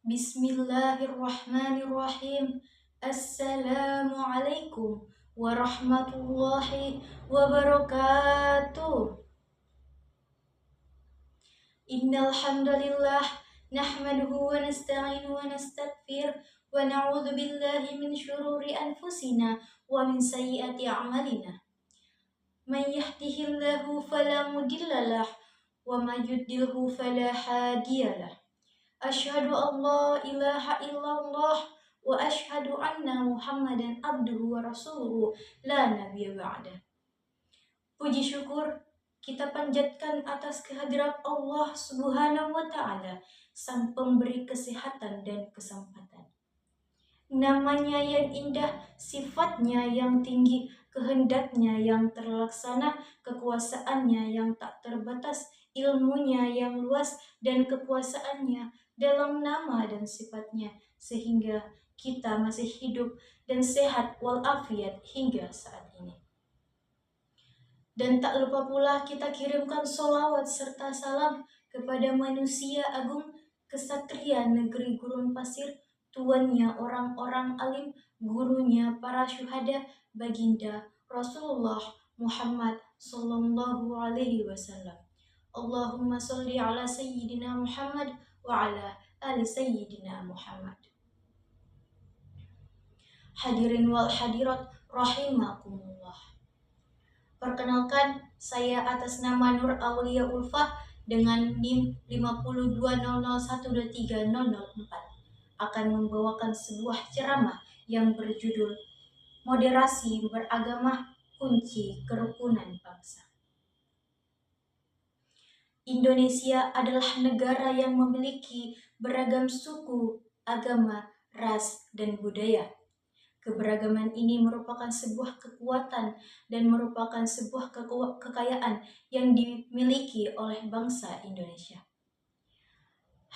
Bismillahirrahmanirrahim. Assalamualaikum warahmatullahi wabarakatuh. Innal hamdalillah nahmaduhu wa nasta'inuhu wa nastaghfir wa na'udzu billahi min syururi anfusina wa min sayyiati a'malina. Man yahdihillahu fala mudhillalah wa may yudlilhu fala hadiyalah. Asyhadu an la ilaha illallah wa asyhadu anna Muhammadan abduhu wa rasuluhu la nabiyya ba'da. Puji syukur kita panjatkan atas kehadirat Allah Subhanahu wa taala, Sang Pemberi kesehatan dan kesempatan. Namanya yang indah, sifatnya yang tinggi, kehendaknya yang terlaksana, kekuasaannya yang tak terbatas, ilmunya yang luas, dan kekuasaannya dalam nama dan sifatnya, sehingga kita masih hidup dan sehat walafiat hingga saat ini. Dan tak lupa pula kita kirimkan sholawat serta salam kepada manusia agung, kesatria negeri gurun pasir, tuannya orang-orang alim, gurunya para syuhada, baginda Rasulullah Muhammad sallallahu alaihi wasallam. Allahumma sholli ala sayyidina Muhammad wa ala ali sayyidina Muhammad. Hadirin wal hadirat rahimakumullah. Perkenalkan, saya atas nama Nur Aulia Ulfah dengan NIM 52001230004 akan membawakan sebuah ceramah yang berjudul Moderasi Beragama Kunci Kerukunan Bangsa. Indonesia adalah negara yang memiliki beragam suku, agama, ras, dan budaya. Keberagaman ini merupakan sebuah kekuatan dan merupakan sebuah kekayaan yang dimiliki oleh bangsa Indonesia.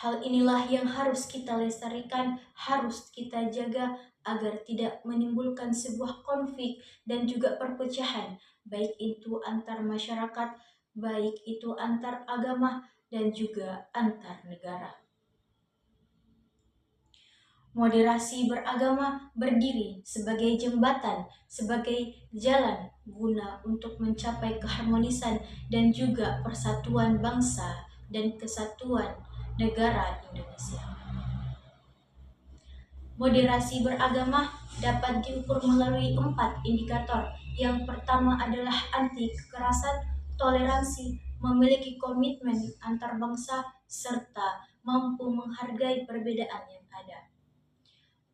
Hal inilah yang harus kita lestarikan, harus kita jaga agar tidak menimbulkan sebuah konflik dan juga perpecahan, baik itu antar masyarakat, baik itu antar agama, dan juga antar negara. Moderasi beragama berdiri sebagai jembatan, sebagai jalan guna untuk mencapai keharmonisan dan juga persatuan bangsa dan kesatuan negara Indonesia. Moderasi beragama dapat diukur melalui 4 indikator. Yang pertama adalah anti kekerasan, toleransi, memiliki komitmen antar bangsa, serta mampu menghargai perbedaan yang ada.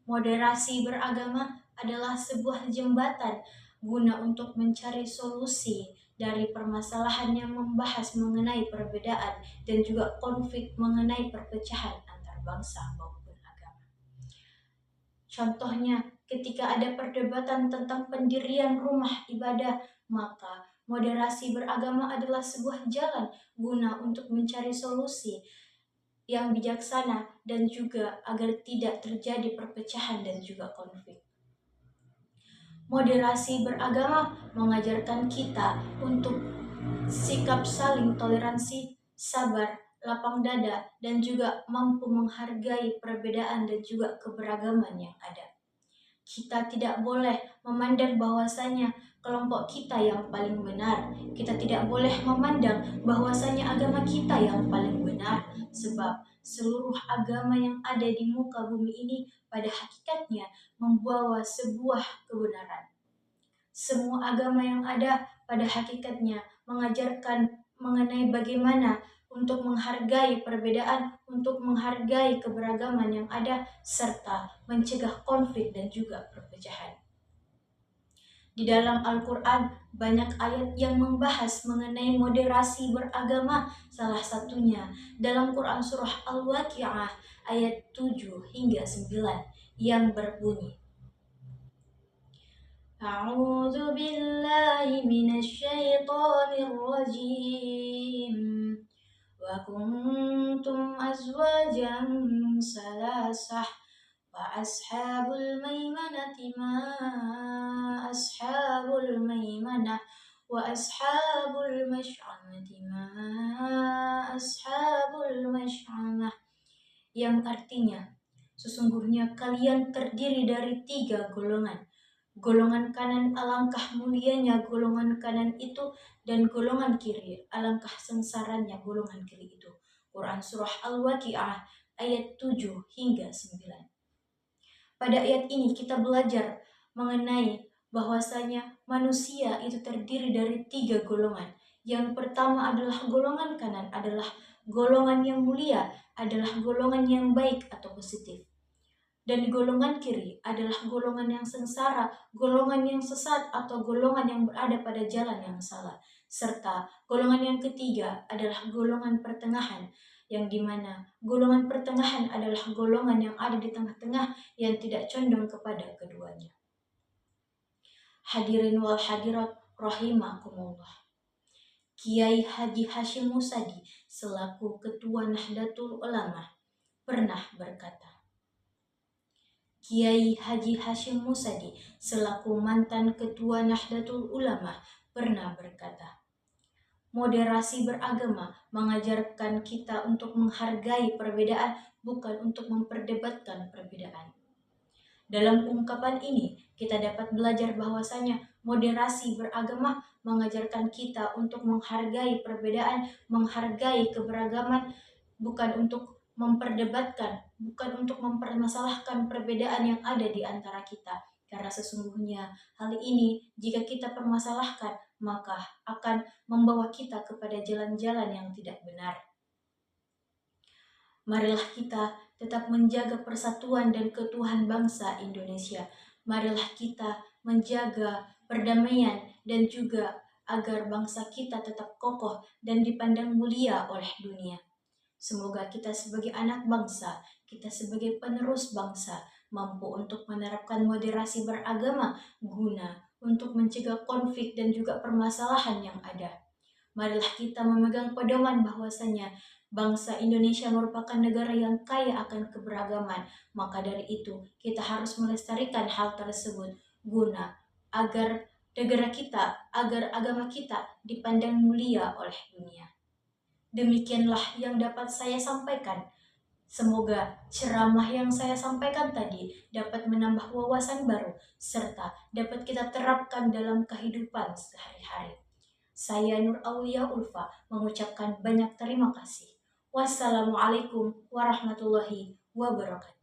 Moderasi beragama adalah sebuah jembatan guna untuk mencari solusi dari permasalahan yang membahas mengenai perbedaan dan juga konflik mengenai perpecahan antar bangsa maupun agama. Contohnya, ketika ada perdebatan tentang pendirian rumah ibadah, maka moderasi beragama adalah sebuah jalan guna untuk mencari solusi yang bijaksana dan juga agar tidak terjadi perpecahan dan juga konflik. Moderasi beragama mengajarkan kita untuk sikap saling toleransi, sabar, lapang dada, dan juga mampu menghargai perbedaan dan juga keberagaman yang ada. Kita tidak boleh memandang bahwasanya kelompok kita yang paling benar. Kita tidak boleh memandang bahwasanya agama kita yang paling benar, sebab seluruh agama yang ada di muka bumi ini pada hakikatnya membawa sebuah kebenaran. Semua agama yang ada pada hakikatnya mengajarkan mengenai bagaimana untuk menghargai perbedaan, untuk menghargai keberagaman yang ada, serta mencegah konflik dan juga perpecahan. Di dalam Al-Quran, banyak ayat yang membahas mengenai moderasi beragama, salah satunya dalam Quran Surah Al-Waqi'ah ayat 7 hingga 9 yang berbunyi, A'udzu billahi minasy syaithanir rajim. Wa kuntum azwajan salasah wa ashabul maimanati ma ashabul maimanah wa ashabul masy'amati ma ashabul masy'amah, yang artinya Sesungguhnya kalian terdiri dari 3 golongan. Golongan kanan alangkah mulianya golongan kanan itu, dan golongan kiri alangkah sengsaranya golongan kiri itu. Quran Surah Al-Waqi'ah ayat 7 hingga 9. Pada ayat ini kita belajar mengenai bahwasanya manusia itu terdiri dari 3 golongan. Yang pertama adalah golongan kanan, adalah golongan yang mulia, adalah golongan yang baik atau positif. Dan golongan kiri adalah golongan yang sengsara, golongan yang sesat, atau golongan yang berada pada jalan yang salah. Serta golongan yang ketiga adalah golongan pertengahan, yang dimana golongan pertengahan adalah golongan yang ada di tengah-tengah yang tidak condong kepada keduanya. Hadirin wal hadirat rahimakumullah. Kiai Haji Hashim Musadi selaku Ketua Nahdlatul Ulama pernah berkata, Kiai Haji Hashim Musadi selaku mantan Ketua Nahdlatul Ulama pernah berkata, moderasi beragama mengajarkan kita untuk menghargai perbedaan, bukan untuk memperdebatkan perbedaan. Dalam ungkapan ini, kita dapat belajar bahwasanya moderasi beragama mengajarkan kita untuk menghargai perbedaan, menghargai keberagaman, bukan untuk memperdebatkan, bukan untuk mempermasalahkan perbedaan yang ada di antara kita. Karena sesungguhnya hal ini jika kita permasalahkan, maka akan membawa kita kepada jalan-jalan yang tidak benar. Marilah kita tetap menjaga persatuan dan keutuhan bangsa Indonesia. Marilah kita menjaga perdamaian dan juga agar bangsa kita tetap kokoh dan dipandang mulia oleh dunia. Semoga kita sebagai anak bangsa, kita sebagai penerus bangsa, mampu untuk menerapkan moderasi beragama guna untuk mencegah konflik dan juga permasalahan yang ada. Marilah kita memegang pedoman bahwasanya bangsa Indonesia merupakan negara yang kaya akan keberagaman. Maka dari itu, kita harus melestarikan hal tersebut guna agar negara kita, agar agama kita dipandang mulia oleh dunia. Demikianlah yang dapat saya sampaikan. Semoga ceramah yang saya sampaikan tadi dapat menambah wawasan baru serta dapat kita terapkan dalam kehidupan sehari-hari. Saya Nur Aulia Ulfa mengucapkan banyak terima kasih. Wassalamualaikum warahmatullahi wabarakatuh.